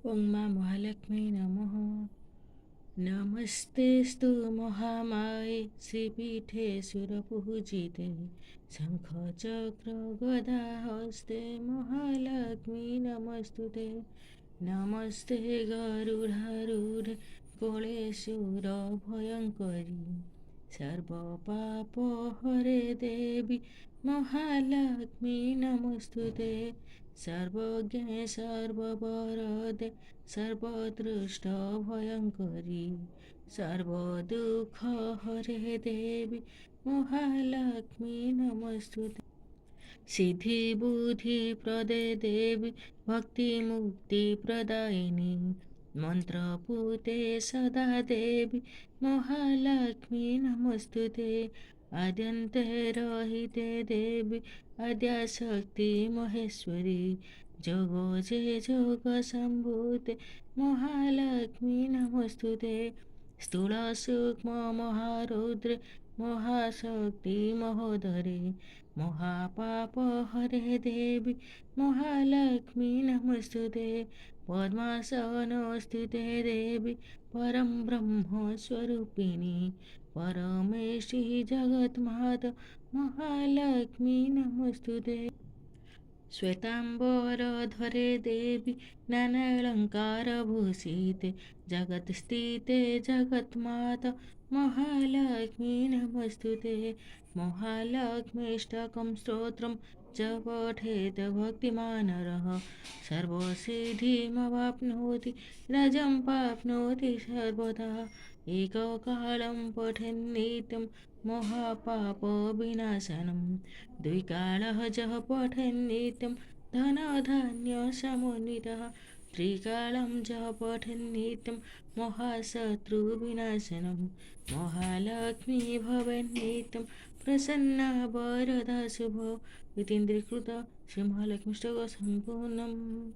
ఓం మా మహాలక్ష్మీ నమః. నమస్తేస్తు మహామాయే శ్రీపీఠే సురపూజితే శంఖచక్ర గదాహస్తే మహాలక్ష్మీ నమస్తుతే. నమస్తే గరుడారూఢే కోళేశ్వర భయంకరీ సర్వపాపహరే దేవి మహాలక్ష్మీ నమస్తుతే. सर्वज्ञे सर्ववरदे सर्वदृष्टभयङ्करी सर्वदुःखहरे देवी महालक्ष्मी नमस्तुते. सिद्धिबुद्धिप्रदे देवी भक्तिमुक्तिप्रदायिनी मन्त्रपूते सदा देवी महालक्ष्मी नमस्तुते. आद्यन्ते रहिते देवी आद्याशक्ति महेश्वरी जोगो जे जोग सम्भूते महालक्ष्मी नमस्तुते. स्थूल सूक्ष्म महारौद्रे महाशक्ति महोदरे महापाप हरे देवी महालक्ष्मी नमस्तुते. पद्मासनस्थिते देवी परं ब्रह्म स्वरूपिणी परमेशी जगन्माता महालक्ष्मी नमस्तुते. श्वेताम्बरधरे देवी नानालङ्कारभूषिते जगत्स्थिते जगन्माता महालक्ष्मी नमस्तुते. महालक्ष्मीष्टकं स्तोत्रं च पठेत् भक्तिमानरः सर्वसिद्धिमवाप्नोति रजं प्राप्नोति सर्वदा. एककालं पठन्नित्यं महापापविनाशनं द्विकालः जः पठन्नित्यं धनधान्यसमन्वितः त्रिकालं जः पठन्नित्यं महाशत्रुविनाशनं महालक्ष्मी भवेन्नित्यं प्रसन्ना वरदा शुभ. इतीन्द्रीकृत श्रीमहालक्ष्मीष्टकं सम्पूर्णम्.